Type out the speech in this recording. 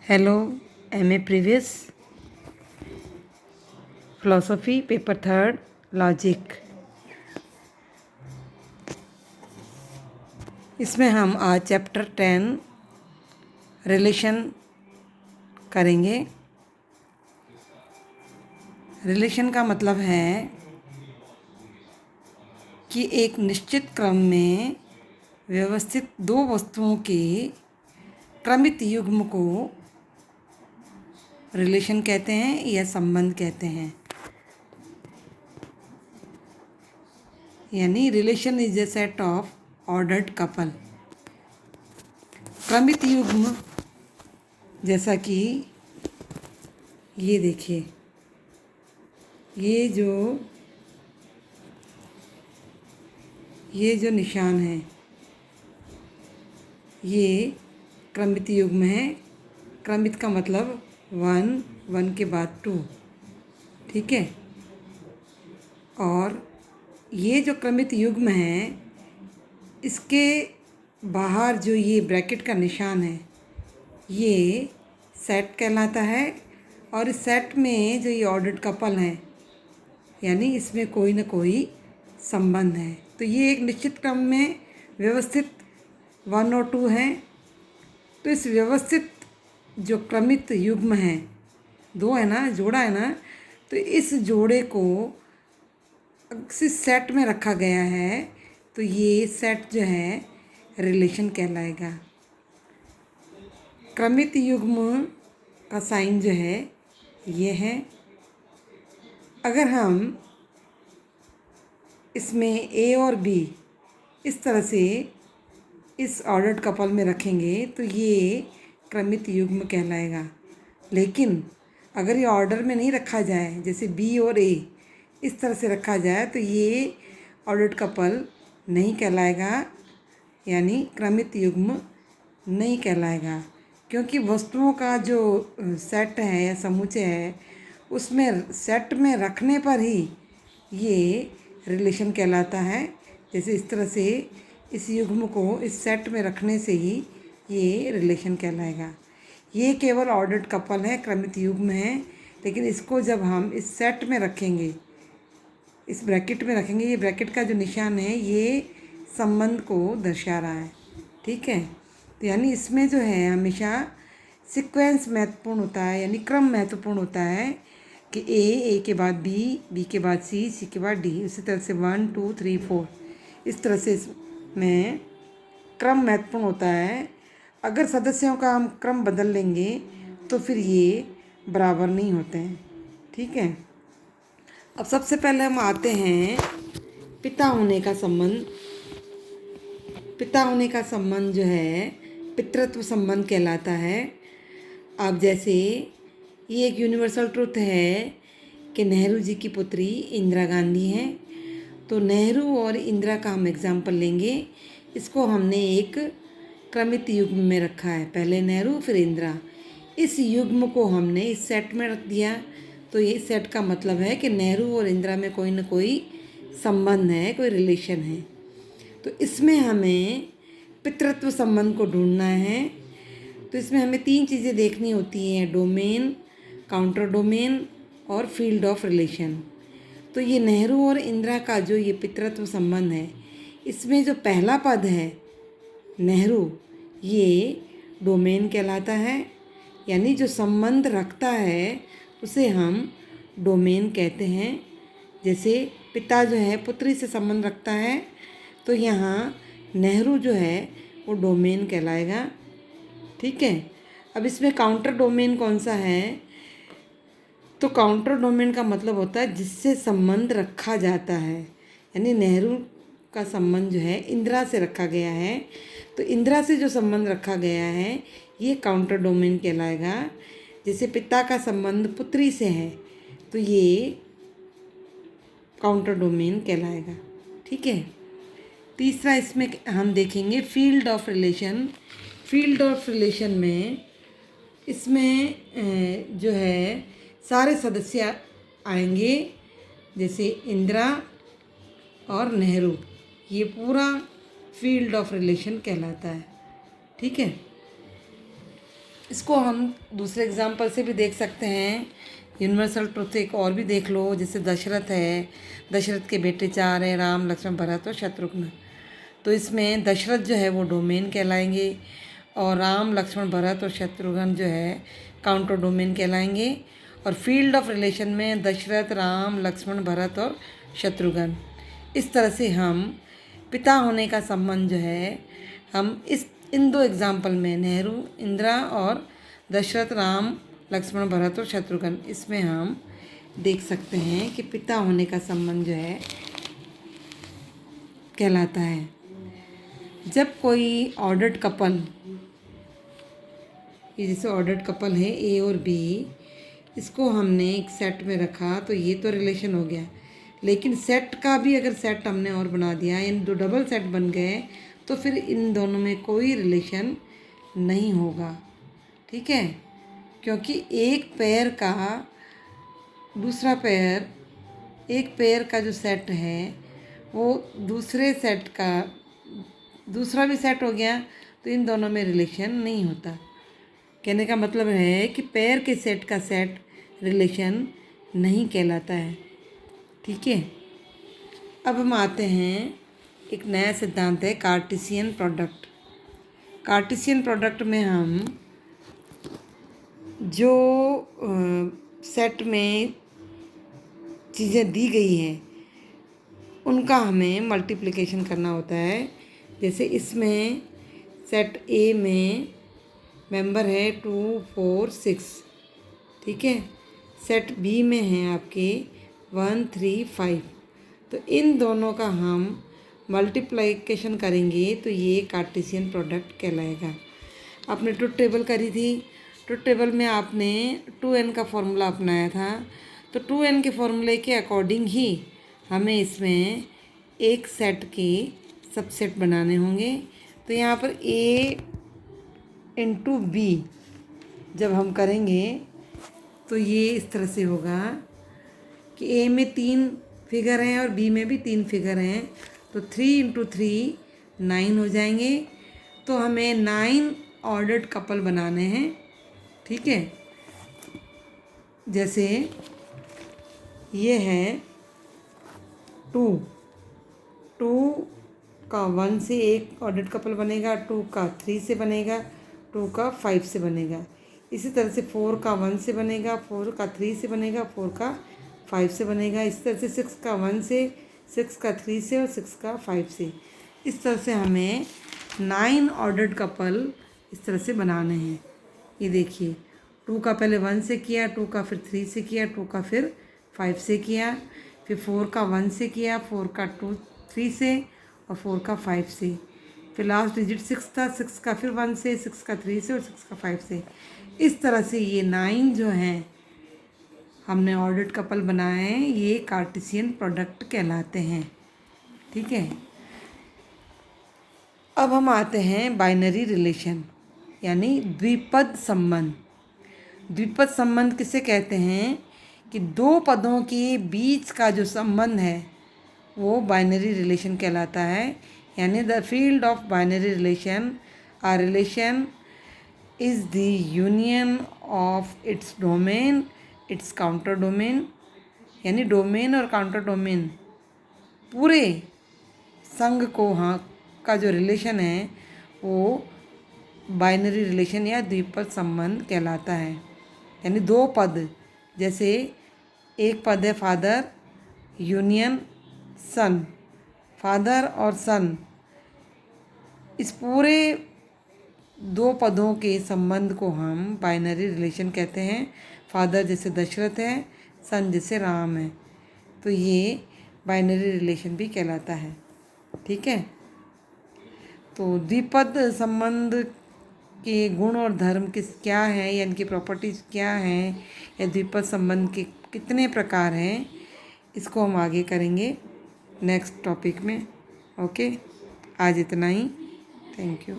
Hello MA previous philosophy paper third logic. इसमें हम आज चैप्टर 10 रिलेशन करेंगे। रिलेशन का मतलब है कि एक निश्चित क्रम में व्यवस्थित दो वस्तुओं के क्रमित युग्म को रिलेशन कहते हैं या संबंध कहते हैं। यानी relation is a set of ordered couple. क्रमित युग्म जैसा कि ये देखिए, ये जो निशान है ये क्रमित युग्म है। क्रमित का मतलब 1 के बाद 2, ठीक है। और ये जो क्रमित युग्म है इसके बाहर जो ये ब्रैकेट का निशान है ये सेट कहलाता है। और इस सेट में जो ये ऑर्डर्ड कपल हैं यानी इसमें कोई ना कोई संबंध है। तो ये एक निश्चित क्रम में व्यवस्थित 1 और 2 हैं। तो इस व्यवस्थित जो क्रमित युग्म है, 2 है ना, जोड़ा है ना, तो इस जोड़े को इस सेट में रखा गया है तो ये सेट जो है रिलेशन कहलाएगा। क्रमित युग्म का साइन जो है ये है। अगर हम इसमें ए और बी इस तरह से इस ऑर्डर्ड कपल में रखेंगे तो ये क्रमित युग्म कहलाएगा। लेकिन अगर ये ऑर्डर में नहीं रखा जाए, जैसे बी और ए इस तरह से रखा जाए तो ये ऑर्डर्ड कपल नहीं कहलाएगा, यानी क्रमित युग्म नहीं कहलाएगा। क्योंकि वस्तुओं का जो सेट है या समुच्चय है उसमें सेट में रखने पर ही ये रिलेशन कहलाता है। जैसे इस तरह से इस युग्म को इस सेट में रखने से ही ये रिलेशन कहलाएगा। ये केवल ऑर्डर्ड कपल है, क्रमित युग्म है। लेकिन इसको जब हम इस सेट में रखेंगे, इस ब्रैकेट में रखेंगे, ये ब्रैकेट का जो निशान है ये संबंध को दर्शा रहा है, ठीक है। तो यानी इसमें जो है हमेशा सीक्वेंस महत्वपूर्ण होता है, यानी क्रम महत्वपूर्ण होता है कि ए के बाद बी के बाद सी के बाद डी, इसी तरह से 1 2 3 4 इस तरह से इसमें क्रम महत्वपूर्ण होता है। अगर सदस्यों का हम क्रम बदल लेंगे तो फिर ये बराबर नहीं होते हैं, ठीक है। अब सबसे पहले हम आते हैं पिता होने का संबंध। पिता होने का संबंध जो है पितृत्व संबंध कहलाता है। अब जैसे ये एक यूनिवर्सल ट्रुथ है कि नेहरू जी की पुत्री इंदिरा गांधी हैं, तो नेहरू और इंदिरा का हम एग्जाम्पल लेंगे। इसको हमने एक क्रमित युग्म में रखा है, पहले नेहरू फिर इंदिरा। इस युग्म को हमने इस सेट में रख दिया तो ये सेट का मतलब है कि नेहरू और इंदिरा में कोई ना कोई संबंध है, कोई रिलेशन है। तो इसमें हमें पितृत्व संबंध को ढूंढना है। तो इसमें हमें 3 चीज़ें देखनी होती हैं, डोमेन, काउंटर डोमेन और फील्ड ऑफ रिलेशन। तो ये नेहरू और इंदिरा का जो ये पितृत्व संबंध है इसमें जो पहला पद है नेहरू, ये डोमेन कहलाता है। यानी जो संबंध रखता है उसे हम डोमेन कहते हैं। जैसे पिता जो है पुत्री से संबंध रखता है तो यहाँ नेहरू जो है वो डोमेन कहलाएगा, ठीक है। अब इसमें काउंटर डोमेन कौन सा है, तो काउंटर डोमेन का मतलब होता है जिससे संबंध रखा जाता है। यानी नेहरू का संबंध जो है इंदिरा से रखा गया है, तो इंदिरा से जो संबंध रखा गया है ये काउंटर डोमेन कहलाएगा। जैसे पिता का संबंध पुत्री से है तो ये काउंटर डोमेन कहलाएगा, ठीक है। तीसरा इसमें हम देखेंगे field of relation. Field of relation में इसमें जो है सारे सदस्य आएंगे, जैसे इंदिरा और नेहरू, ये पूरा फील्ड ऑफ रिलेशन कहलाता है, ठीक है। इसको हम दूसरे एग्जाम्पल से भी देख सकते हैं। यूनिवर्सल ट्रुथ एक और भी देख लो, जैसे दशरथ है, दशरथ के बेटे 4 हैं, राम लक्ष्मण भरत और शत्रुघ्न। तो इसमें दशरथ जो है वो डोमेन कहलाएंगे और राम लक्ष्मण भरत और शत्रुघ्न जो है काउंटर डोमेन कहलाएंगे। और फील्ड ऑफ रिलेशन में दशरथ, राम, लक्ष्मण, भरत और शत्रुघ्न। इस तरह से हम पिता होने का संबंध जो है हम इन 2 एग्जाम्पल में, नेहरू इंदिरा और दशरथ, राम, लक्ष्मण, भरत और शत्रुघ्न, इसमें हम देख सकते हैं कि पिता होने का संबंध जो है कहलाता है। जब कोई ऑर्डर्ड कपल, ये जैसे ऑर्डर्ड कपल है ए और बी, इसको हमने एक सेट में रखा तो ये तो रिलेशन हो गया, लेकिन सेट का भी अगर सेट हमने और बना दिया, इन 2 डबल सेट बन गए, तो फिर इन दोनों में कोई रिलेशन नहीं होगा। ठीक है, क्योंकि एक पेयर का दूसरा पेयर, एक पेयर का जो सेट है वो दूसरे सेट का दूसरा भी सेट हो गया, तो इन दोनों में रिलेशन नहीं होता। कहने का मतलब है कि पेयर के सेट का सेट रिलेशन नहीं कहलाता है। ठीक है, अब हम आते हैं, एक नया सिद्धांत है कार्टेशियन प्रोडक्ट। कार्टेशियन प्रोडक्ट में हम जो सेट में चीज़ें दी गई हैं उनका हमें मल्टीप्लिकेशन करना होता है। जैसे इसमें सेट ए में मेंबर है 2, 4, 6। ठीक है, सेट बी में है आपके 1, 3, 5। तो इन दोनों का हम मल्टीप्लिकेशन करेंगे तो ये कार्टेशियन प्रोडक्ट कहलाएगा। आपने ट्रुथ टेबल करी थी, ट्रुथ टेबल में आपने 2n का फॉर्मूला अपनाया था, तो 2n के फॉर्मूले के अकॉर्डिंग ही हमें इसमें एक सेट के सबसेट बनाने होंगे। तो यहाँ पर a इंटू बी जब हम करेंगे तो ये इस तरह से होगा कि a में 3 फिगर हैं और b में भी 3 फिगर हैं, तो 3 इंटू 3 9 हो जाएंगे। तो हमें 9 ऑर्डर्ड कपल बनाने हैं। ठीक है, जैसे ये है 2 का 1 से एक ऑर्डर्ड कपल बनेगा, 2 का 3 से बनेगा, 2 का 5 से बनेगा। इसी तरह से 4 का 1 से बनेगा, 4 का 3 से बनेगा, 4 का 5 से बनेगा। इस तरह से 6 का 1 से, 6 का 3 से और 6 का 5 से। इस तरह से हमें 9 ऑर्डर्ड कपल इस तरह से बनाने हैं। ये देखिए, 2 का पहले 1 से किया, 2 का फिर 3 से किया, 2 का फिर 5 से किया, फिर 4 का 1 से किया, 4 का 3 से और 4 का 5 से। फिर लास्ट डिजिट 6 था, 6 का फिर 1 से, 6 का 3 से और 6 का 5 से। इस तरह से ये 9 जो हैं हमने ऑर्डर्ड कपल बनाए हैं, ये कार्टेशियन प्रोडक्ट कहलाते हैं। ठीक है, अब हम आते हैं बाइनरी रिलेशन यानी द्विपद संबंध। द्विपद संबंध किसे कहते हैं कि 2 पदों के बीच का जो संबंध है वो बाइनरी रिलेशन कहलाता है। यानी the field of binary relation, a relation is the union of its domain, its counter domain. यानी डोमेन और काउंटर डोमेन पूरे संघ को का जो रिलेशन है वो बाइनरी रिलेशन या द्विपद संबंध कहलाता है। यानी 2 पद, जैसे एक पद है फादर यूनियन सन, फादर और सन, इस पूरे 2 पदों के संबंध को हम बाइनरी रिलेशन कहते हैं। फादर जैसे दशरथ है, सन जैसे राम है, तो ये बाइनरी रिलेशन भी कहलाता है। ठीक है, तो द्विपद संबंध के गुण और धर्म क्या है या इनकी प्रॉपर्टीज़ क्या हैं या द्विपद संबंध के कितने प्रकार हैं, इसको हम आगे करेंगे नेक्स्ट टॉपिक में। ओके, आज इतना ही। Thank you.